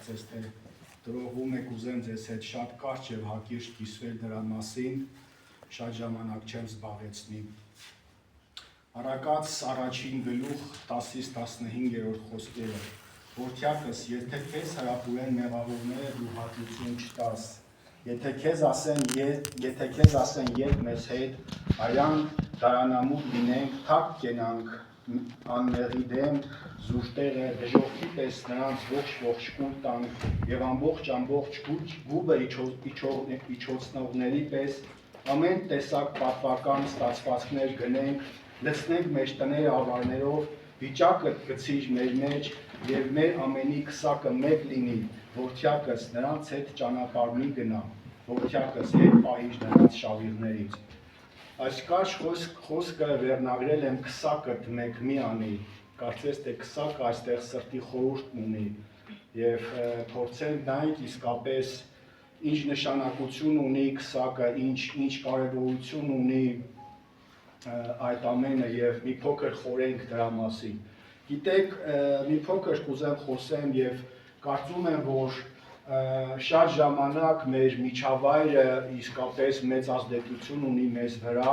կարծես թե տրոհում եք ուզեմ ձեզ հետ շատ կարճ եւ հակիրճ կիսվել դրա մասին, շատ ժամանակ չեմ զբաղեցնի։ Առակաց առաջին գլուխ 10-15 խոսքերը, որդյակս, եթե քեզ հրապուրեն մեղավորները, դու հատլություն չտաս, եթե քեզ ասեն ետ մեզ հետ, արյան դարանամուտ լինենք, թակ կենանք անմեղի դեմ, զուշտեղը դժողքի պես նրանց ողջ կուլ տանք եւ ամբողջ գուբը իջոցնողների պես ամեն տեսակ պատվական ստացվածքներ գնենք, լցնենք մեր տները ավարներով, վիճակը գցիր մեր մեջ եւ մեր ամենի քսակը մեկ լինի, որդյակս նրանց հետ ճանապարհ մի գնա, որդյակս հետ պահիր նրանց շավիղներից։ Այս կարճ խոսքը վերնագրել եմ քսակըտ մեկ մի անի, կարծես թե քսակը այստեղ սրտի խորհուրդն ունի եւ փորձենք նայենք իսկապես ինչ նշանակություն ունի քսակը, ինչ կարեւորություն ունի այդ ամենը եւ մի փոքր խորենք դրա մասին։ Գիտեք, մի փոքր կուզեմ խոսեմ եւ կարծում եմ, որ շատ ժամանակ մեր միջավայրը իսկապես մեծ ազդեցություն ունի մեզ վրա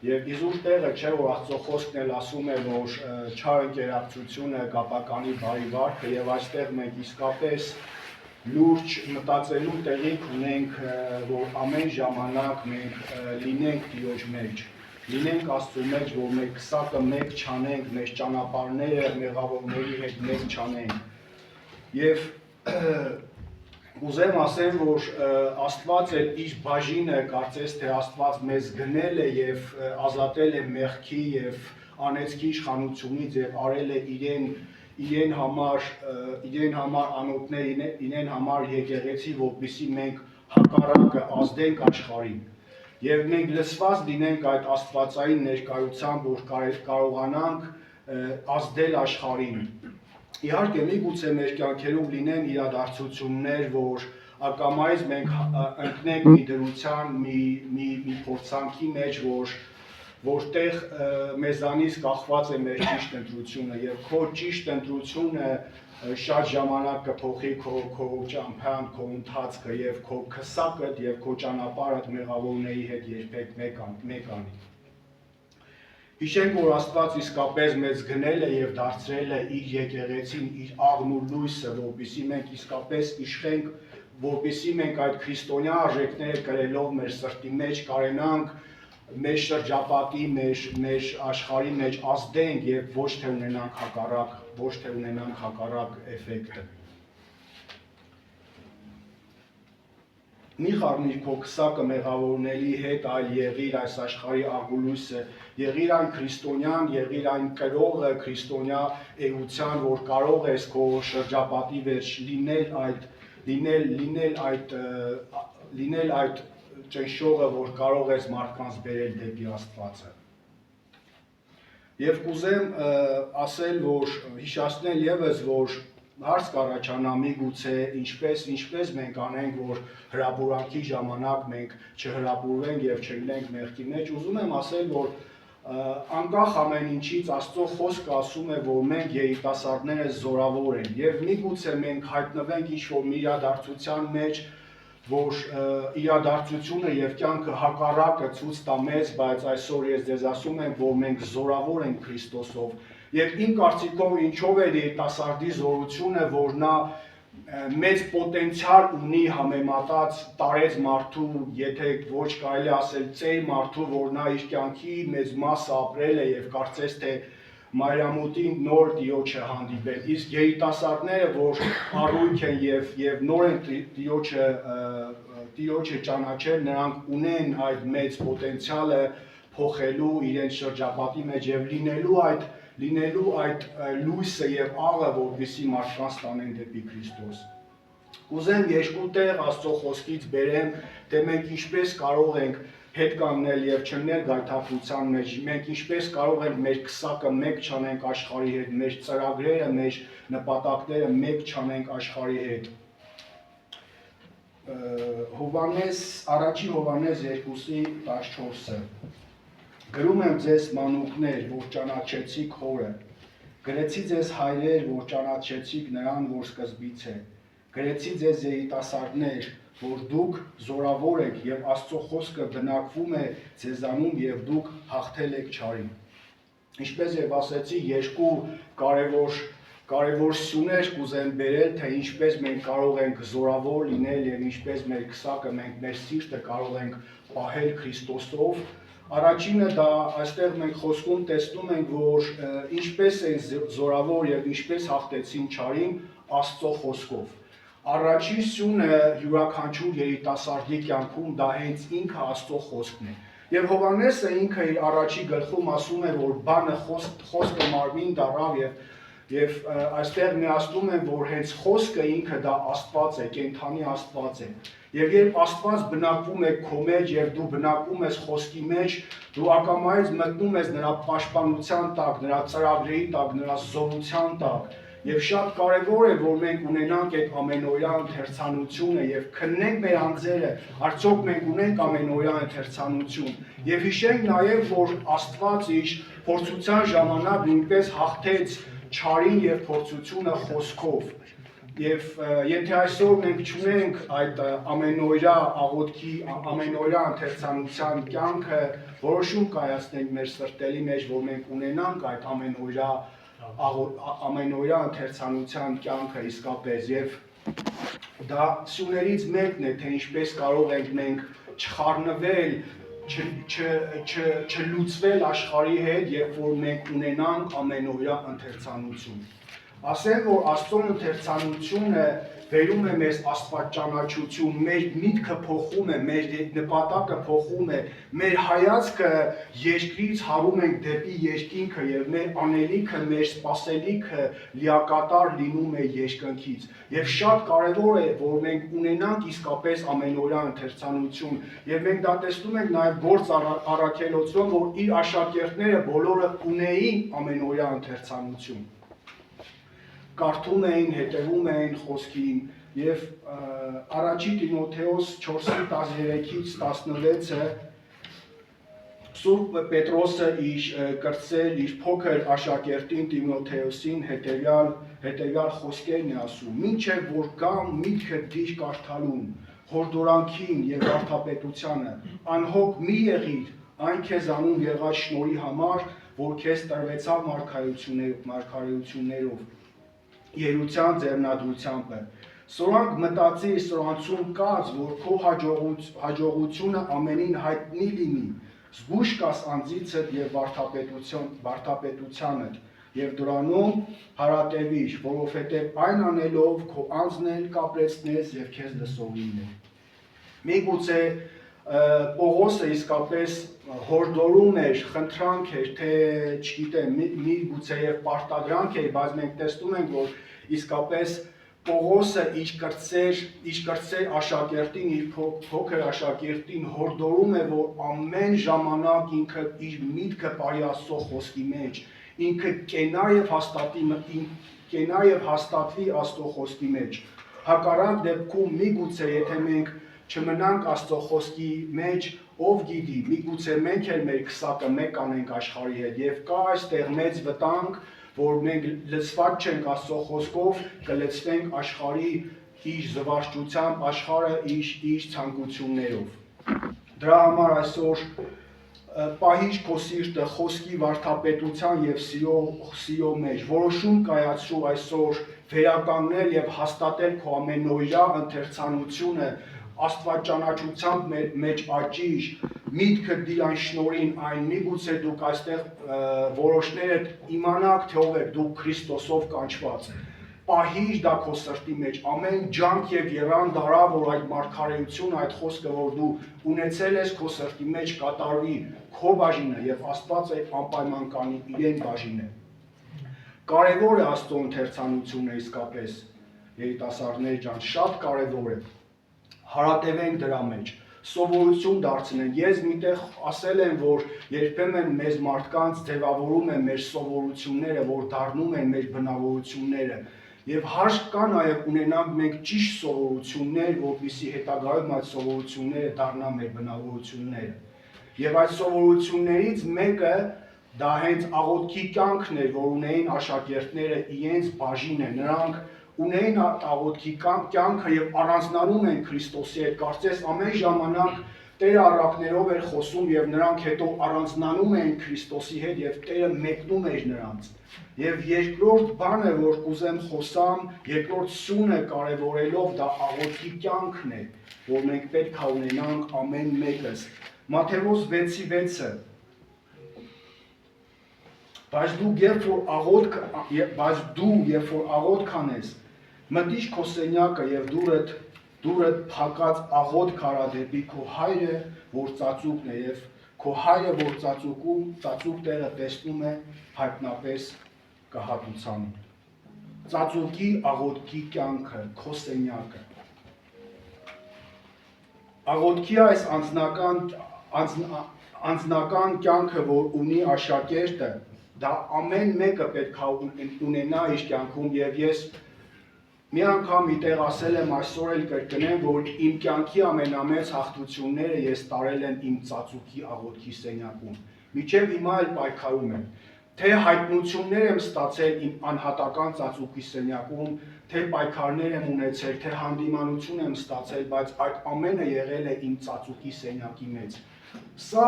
եւ իզուր տեղը չէ, որ Աստծո խոսքն էլ ասում է, որ չար ընկերակցությունը կապականի բարի վարքը եւ այստեղ մենք իսկապես լուրջ մտածելու տեղիք ունենք, որ ամեն ժամանակ մենք լինենք Տիրոջ մեջ, լինենք Աստծո մեջ, որ մենք քսակը մեկ չանենք, մեր ճանապարհները մեղավորների հետ մեկ չանենք եւ Ուզեմ ասեմ, որ Աստված էլ իր բաժինը, կարծես թե Աստված մեզ գնել է եւ ազատել է մեղքի եւ անեծքի իշխանությունից եւ արել է իրեն համար անոթներ, իրեն համար եկեղեցի, որպեսզի մենք հակառակը ազդենք աշխարհին։ Եվ մենք լսված լինենք այդ աստվածային ներկայությամբ, որ կարողանանք ազդել աշխարհին։ Իհարկե, միգուցե մեր կյանքերում լինեն իրադարձություններ, որ ակամայից մենք ընկնենք մի դրության, մի փորձանքի մեջ, որտեղ մեզանից կախված է մեր ճիշտ ընտրությունը եւ քո ճիշտ ընտրությունը շատ ժամանակ կփոխի քո ճամփան, քո ընթացքը եւ քո քսակդ եւ քո ճանապարհդ մեղավորների հետ երբեք մեկ անի։ Հիշենք, որ Աստված իսկապես մեզ գնել է եւ դարձրել է իր եկեղեցին, իր աղն ու լույսը, որպեսզի մենք իսկապես իշխենք, որպեսզի մենք այդ քրիստոնյա արժեքները կրելով մեր սրտի մեջ կարենանք մեր շրջապատի, մեր աշխարհի մեջ ազդենք եւ ոչ թե ունենանք հակառակ էֆեկտը։ Մի խառնիր քո քսակը մեղավորների հետ, այլ եղիր այս աշխարհի աղուլույսը, եղիր այն քրիստոնյան, եղիր այն կրողը քրիստոնյա էության, որ կարող ես քո շրջապատի վերջ լինել այդ ճնշողը, որ կարող ես մարդկանց բերել դեպի Աստվածը։ Եվ կուզեմ ասել, որ հիշեցնել եւս, որ հարց կառաջանա միգուցե ինչպես մենք անենք, որ հրապուրանքի ժամանակ մենք չհրապուրվենք եւ չլինենք մեղքի մեջ, ուզում եմ ասել, որ անկախ ամեն ինչից Աստծո խոսքը ասում է, որ մենք երիտասարդները զորավոր ենք եւ միգուցե մենք հայտնվենք ինչ-որ մի իրադարձության մեջ, որ իրադարձությունը եւ կյանքը հակառակը ցույց տա մեզ, բայց այսօր ես ձեզ ասում եմ, որ մենք զորավոր ենք Քրիստոսով եւ իմ կարծիքով ինչով է երիտասարդի զորությունը, որ նա մեծ պոտենցիալ ունի համեմատած տարեց մարդու, եթե ոչ կարելի ասել ծեր մարդու, որ նա իր կյանքի մեծ մասը ապրել է եւ կարծես թե Մարիամուտին նոր Տիրոջը հանդիպել, իսկ երիտասարդները, որ առույգ են եւ նոր են Տիրոջը ճանաչել, նրանք ունեն այդ մեծ պոտենցիալը փոխելու իրենց շրջապատի մեջ եւ լինելու այդ լույսը եւ աղը, որպեսզի մարդկանց տանեն դեպի Քրիստոս։ Ուզեմ երկու տեղ Աստծո խոսքից բերեմ, թե մենք ինչպես կարող ենք հետ կանգնել եւ չլինել գայթակղության մեջ, մենք ինչպես կարող ենք մեր քսակը մեկ չանենք աշխարհի հետ, մեր ծրագրերը, մեր նպատակները մեկ չանենք աշխարհի հետ։ Առաջին Հովհաննես 2:14-ը Գրում եմ ձեզ մանուկներ, որ ճանաչեցիք հորը, գրեցի ձեզ հայրեր, որ ճանաչեցիք նրան, որ սկզբից է, Գրեցի ձեզ երիտասարդներ, որ դուք զորավոր եք և Աստծո խոսքը բնակվում է ձեզանում և դուք հաղթել եք չարին։ Ինչպես և ասեցի, երկու կարևոր սյուներ կուզեմ բերել, թե ինչպես մենք կարող ենք զորավոր լինել և ինչպես մեր քսակը, մենք մեր սիրտը կարող ենք պահել Քրիստոսով։ Առաջինը դա այստեղ մենք խոսքում տեսնում ենք, որ ինչպես են զորավոր և ինչպես հաղթեցին չարին Աստծո խոսքով։ Առաջին սյունը յուրաքանչյուր երիտասարդի կյանքում դա հենց ինքը Աստծո խոսքն է։ Եվ Հովհաննեսը ինքը իր առաջի գլխում ասում է, որ բանը խոսքը մարմին դառավ եւ այստեղ միացնում են, որ հենց խոսքը ինքը դա Աստված է, կենդանի Աստված է։ Եվ երբ Աստված բնակվում է քո մեջ եւ դու բնակվում ես խոսքի մեջ, դու ակամայից մտնում ես նրա պաշտպանության տակ, նրա ծրագրերի տակ, նրա զորության տակ։ Եվ շատ կարևոր է, որ մենք ունենանք այդ ամենօրյա ընթերցանությունը եւ քննենք մեր անձերը, արդյոք մենք ունենք ամենօրյա ընթերցանություն։ Եվ հիշենք նաեւ, որ Աստված իր փորձության ժամանակ նույնպես հաղթեց չարին եւ փորձությունը խոսքով։ Եվ եթե այսօր մենք չունենք այդ ամենօրյա աղոթքի, ամենօրյա ընթերցանության կյանքը, որոշում կայացնենք մեր սրտերի մեջ, որ մենք ունենանք այդ ամենօրյա ընթերցանության կյանքը իսկապես, եւ դա սյուներից մեկն է, թե ինչպես կարող ենք մենք չխառնվել, չլուծվել աշխարհի հետ, երբ որ մենք ունենանք ամենօրյա ընթերցանություն։ Ասեմ, որ Աստծո ընթերցանությունը վերում է մեզ աստվածճանաչություն, մեր միտքը փոխում է, մեր նպատակը փոխում է, մեր հայացքը երկրից հարում ենք դեպի երկինքը եւ մեր անելիքը, մեր սպասելիքը լիակատար լինում է երկնքից։ Եվ շատ կարևոր է, որ մենք ունենանք իսկապես ամենօրյա ընթերցանություն, եւ մենք դա տեսնում ենք նաեւ Գործ առաքելոցում, որ իր աշակերտները բոլորը ունեին ամենօրյա ընթերցանություն։ Կարդում էին, հետևում էին խոսքին, եւ առաջի Տիմոթեոս 4:13-ից 16-ը Սուրբ Պետրոսը կրտսեր իր փոքր աշակերտին Տիմոթեոսին հետևյալ խոսքերն է ասում. «Մինչև որ կամ միտքը դիր կարդալուն, հորդորանքին եւ վարդապետությանը, անհոգ մի եղիր այն քեզանում եղած շնորհի համար, որ քեզ տրվեցավ մարգարեություններով, երության ձեռնադրությամբ, սրանք մտածիր սրանցում կաց, որ քո հաջողությունը ամենին հայտնի լինի, զգույշ կաս անձիցդ եւ վարդապետությանդ, եւ դրանում հարատևիր, որովհետեւ այն անելով քո անձն էլ կապրեցնես եւ քեզ լսողիններ»։ Միգուցե Պողոսը իսկապես հորդորում էր, խնդրանք էր, թե չգիտեմ, միգուցե եւ պարտադրանք էր, բայց մենք տեսնում ենք, որ իսկապես Պողոսը իր կրտսեր աշակերտին, իր փոքր աշակերտին հորդորում է, որ ամեն ժամանակ ինքը իր միտքը բարի Աստծո խոսքի մեջ, ինքը կենա եւ հաստատվի Աստծո խոսքի մեջ։ Հակառակ դեպքում միգուցե եթե մենք չմնանք Աստծո խոսքի մեջ, ով գիտի, միգուցե մենք էլ մեր քսակը մեկ անենք աշխարհի հետ եւ կա այստեղ մեծ վտանգ, որ մենք լցված չենք Աստծո խոսքով, կլցվենք աշխարհի իր զվարճությամբ, աշխարհը իր ցանկություններով։ Դրա համար այսօր պահիր քո սիրտը խոսքի վարդապետության եւ սիրո մեջ, որոշում կայացրու այսօր վերականգնել եւ հաստատել քո ամենօրյա ընթերցանությունը, աստվածճանաչությամբ մեջ աճիր, միտքը դիր այն շնորհին, այն միգուցե դուք այստեղ որոշները իմանաք, թե ով եք դուք Քրիստոսով կանչված։ Պահիր դա քո սրտի մեջ, ամեն ջանք եւ եռան դարա, որ այդ մարգարեությունը, այդ խոսքը, որ դու ունեցել ես քո սրտի մեջ, կատարվի քո բաժինը եւ Աստված այդ անպայման կանի իրեն բաժինը։ Կարևոր է Աստծո ընթերցանությունը իսկապես, երիտասարդներ ջան, շատ կարևոր է։ Հարատևենք դրա մեջ, սովորություն դարձնենք։ Ես միտեղ ասել եմ, որ երբեմն մեզ մարդկանց ձևավորում են մեր սովորությունները, որ դառնում են մեր բնավորությունները։ Եվ հարկ կա նաև ունենանք մենք ճիշտ սովորություններ, որպեսզի հետագայում այդ սովորությունները դառնան մեր բնավորությունները։ Եվ այդ սովորություններից մեկը դա հենց աղոթքի կյանքն էր, որ ունեին աշակերտները իրենց բաժինը, նրանք ունեին աղոթքի կյանքը եւ առանձնանում են Քրիստոսի հետ, կարծես ամեն ժամանակ Տերը առակներով էր խոսում եւ նրանք հետո առանձնանում էին Քրիստոսի հետ եւ Տերը մեկնում էր նրանց։ Եվ երկրորդ բանը, որ կուզեմ խոսամ, երկրորդ սյունը կարևորելով դա աղոթքի կյանքն է, որ մենք պետք է ունենանք ամեն մեկս։ Մատթեոս 6:6-ը Բայց դու երբ որ աղոթք անես, մտիշ քո սենյակը եւ դուրդ փակած աղոթք արա դեպի քո հայրը, որ ծածուկն է, եւ քո հայրը, որ ծածուկ տեղը տեսնում է, հայտնապես կհատուցանի։ Ծածուկի աղոթքի կյանքը, քո սենյակը։ Աղոթքի այս անձնական կյանքը, որ ունի աշակերտը, դա ամեն մեկը պետք է ունենա իր կյանքում եւ ես մի անգամ միտեղ ասել եմ, այսօր էլ կրկնեմ, որ իմ կյանքի ամենամեծ հաղթությունները ես տարել եմ իմ ծածուկի աղոթքի սենյակում։ Մինչև հիմա էլ պայքարում եմ։ Թե հայտնություններ եմ ստացել իմ անհատական ծածուկի սենյակում, թե պայքարներ եմ ունեցել, թե հանդիմանություն եմ ստացել, բայց այդ ամենը եղել է իմ ծածուկի սենյակի մեջ։ Սա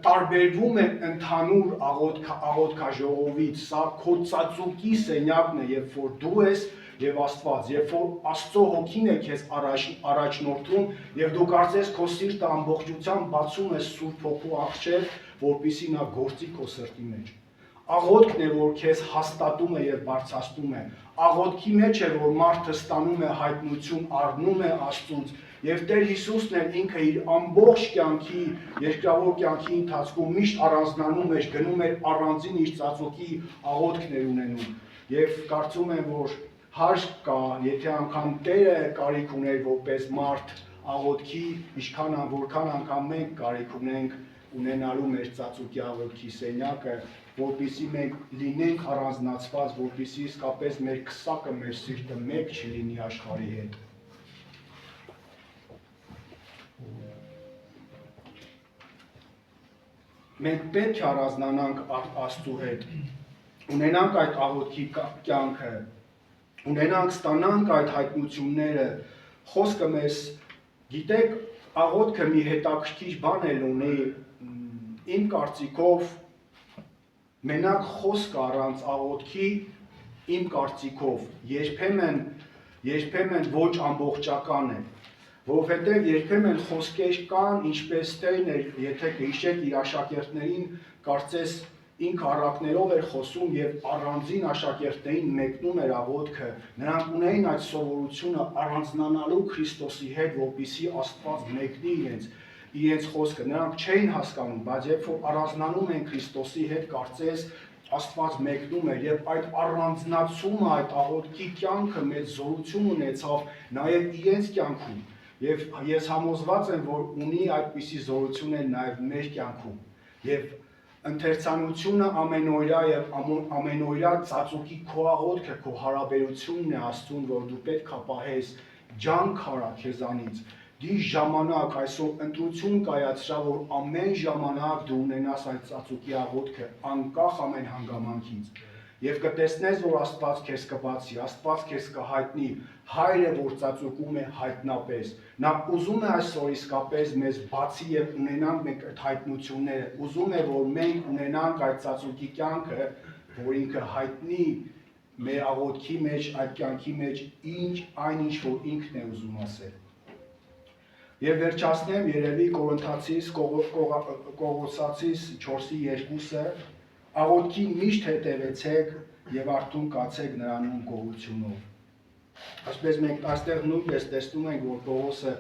տարբերվում է ընդհանուր աղոթքաժողովից, սա քո ծածուկի սենյակն է, երբ որ դու ես եւ Աստված, երբ որ Աստծո հոգին է քեզ առաջնորդում եւ դու կարծես քո սիրտը ամբողջությամբ բացում ես Սուրբ Հոգու առջև, որպեսզի նա գործի քո սրտի մեջ։ Աղոթքն է, որ քեզ հաստատում է եւ բարձրացնում է։ Աղոթքի մեջ է, որ մարդը ստանում է հայտնություն, առնում է Աստծուց եւ Տեր Հիսուսն էլ ինքը իր ամբողջ կյանքի, երկրավոր կյանքի ընթացքում միշտ առանձնանում էր, գնում էր առանձին իր ծածուկի աղոթքներ ունենում եւ կարծում եմ, որ հարկ կա, եթե անգամ Տերը կարիք ուներ որպես մարդ աղոթքի, որքան անգամ մենք կարիք ունենք ունենալու մեր ծածուկի աղոթքի սենյակը, որպեսզի մենք լինենք առանձնացված, որպեսզի իսկապես մեր քսակը, մեր սիրտը մեկ չլինի աշխարհի հետ։ Մենք պետք է առանձնանանք Աստծու հետ, ունենանք այդ աղոթքի կյանքը, ունենանք, ստանանք այդ հայտնությունները, խոսքը մեզ, գիտեք, աղոթքը մի հետաքրքիր բան էլ ունի, իմ կարծիքով, մենակ խոսքը առանց աղոթքի, իմ կարծիքով, երբեմն ոչ ամբողջական է, որովհետև երբեմն խոսքեր կան, ինչպես Տերն էր, եթե կհիշեք իր աշակերտներին, կարծես ինքը առակներով էր խոսում եւ առանձին աշակերտներին մեկնում էր աղոթքը, նրանք ունեին այդ սովորությունը առանձնանալու Քրիստոսի հետ, որպեսզի Աստված մեկնի իրենց խոսքը, նրանք չէին հասկանում, բայց երբ որ առանձնանում են Քրիստոսի հետ, կարծես Աստված մեկնում էր եւ այդ առանձնացումը, այդ աղոթքի կյանքը մեծ զորություն ունեցավ նաեւ իրենց կյանքում եւ ես համոզված եմ, որ ունի այդպիսի զորություն էլ նաեւ մեր կյանքում եւ ընթերցանությունը ամենօրյա եւ ամենօրյա ծածուկի քո աղոթքը, քո հարաբերությունն է Աստծուն, որ դու պետք է պահես ջանք արա քեզանից, դի ժամանակ այսօր ընտրություն կայացրա, որ ամեն ժամանակ դու ունենաս այդ ծածուկի աղոթքը, անկախ ամեն հանգամանքից եւ կտեսնես, որ Աստված քեզ կբացի, Աստված քեզ կհայտնի, Հայրը, որ ծածուկում է հայտնապես, նա ուզում է այսօր իսկապես մեզ բացի եւ ունենանք մենք այդ հայտնությունները, ուզում է, որ մենք ունենանք այդ ծածուկի կյանքը, որ ինքը հայտնի մեր աղոթքի մեջ, այդ կյանքի մեջ այնինչ, որ ինքն է ուզում ասել։ Եվ վերջացնեմ երևի Կողոսացիս 4:2-ը, աղոթքի միշտ հետևեցեք եւ արթուն կացեք նրանում գոհությունով։ Այսպես մենք այստեղ նույնպես տեսնում ենք, որ Պողոսը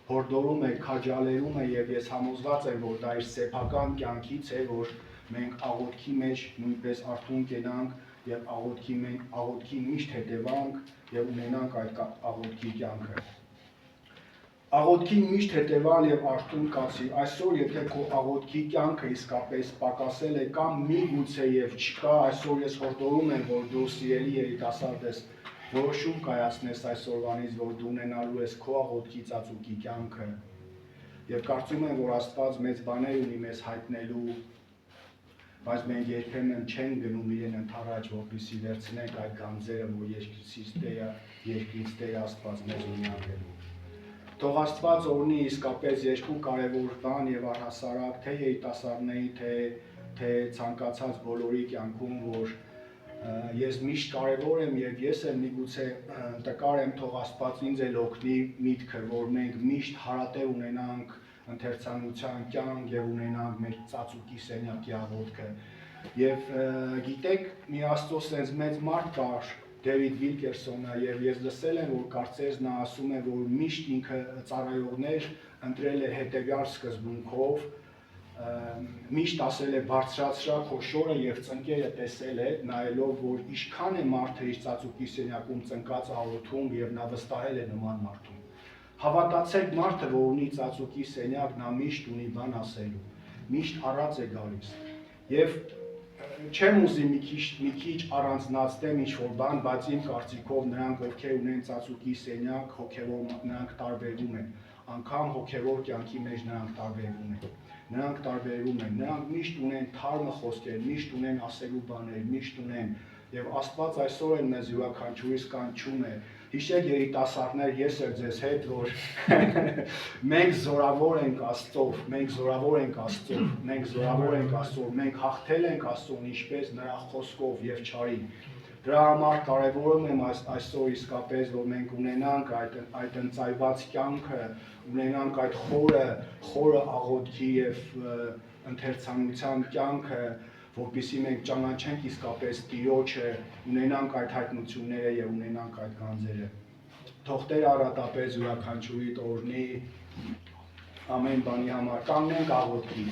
հորդորում է, քաջալերում է եւ ես համոզված եմ, որ դա իր սեփական կյանքից է, որ մենք աղոթքի մեջ նույնպես արթուն կենանք եւ աղոթքի միշտ հետևանք եւ ունենանք այդ աղոթքի կյանքը։ Աղոթքի միշտ հետևալ եւ արթուն կացի, այսօր եթե քո աղոթքի կյանքը իսկապես պակասել է կամ միգուցե եւ չկա, այսօր ես հորդորում եմ, որ դու սիրելի երիտասարդ ես, որոշում կայացնես այսօրվանից, որ դու ունենալու ես քո աղոթքի ծածուկի կյանքը եւ կարծում եմ, որ Աստված մեծ բաներ ունի մեզ հայտնելու, բայց մենք երբեմն չենք գնում իրեն ընդառաջ, որպեսզի վերցնենք այդ գանձերը, որ երկրից Տերը երկրից Տեր Աստված մեզ ունենալու։ Թող Աստված օրհնի իսկապես երկու կարևոր բան եւ առհասարակ թե երիտասարդների, թե ցանկացած բոլորի կյանքում, որ ես միշտ կարևոր եմ եւ ես էլ միգուցե տկար եմ, թող Աստված ինձ էլ օգնի միտքը, որ մենք միշտ հարատև ունենանք ընթերցանության կյանք եւ ունենանք մեր ծածուկի սենյակի աղոթքը։ Եվ գիտեք, մի Աստծո sense մեծ մարդ կար, Դեվիդ Վիլկերսոնը, եւ ես լսել եմ, որ կարծես նա ասում է, որ միշտ ինքը ծառայողներ ընտրել է հետեւյալ սկզբունքով, միշտ ասել է բարձրացրա քո շորը եւ ծնկերը տեսել է, նայելով, որ ինչքան է մարդը իր ծածուկի սենյակում ծնկած աղոթում եւ նա վստահել է նման մարդուն։ Հավատացեք, մարդը, որ ունի ծածուկի սենյակ, նա միշտ ունի բան ասելու, միշտ առած է գալիս։ Եվ չեմ ուզի մի քիչ առանձնացնեմ ինչ-որ բան, բայց իմ կարծիքով նրանք, ովքեր ունեն ծածուկի սենյակ, հոգևոր նրանք տարբերվում են, անգամ հոգևոր կյանքի մեջ նրանք տարբերվում են։ Նրանք միշտ ունեն թարմը խոսքեր, միշտ ունեն ասելու բաներ, միշտ ունեն, եւ Աստված այսօր էլ մեզ յուրաքանչյուրիս կանչում է։ Հիշեք երիտասարդներ, ես էլ ձեզ հետ, որ մենք զորավոր ենք Աստծով, մենք հաղթել ենք Աստծուն ինչպես նրա խոսքով եւ չարին։ Դրա համար կարևորում եմ այսօր իսկապես, որ մենք ունենանք այդ ընծայված կյանքը, ունենանք այդ խորը աղոթքի եւ ընթերցանության կյանքը, որպեսզի մենք ճանաչենք իսկապես Տիրոջը, ունենանք այդ հայտնությունները եւ ունենանք այդ գանձերը։ Թող Տեր առատապես յուրաքանչյուրիդ օրհնի ամեն բանի համար, կանգնենք աղոթքի։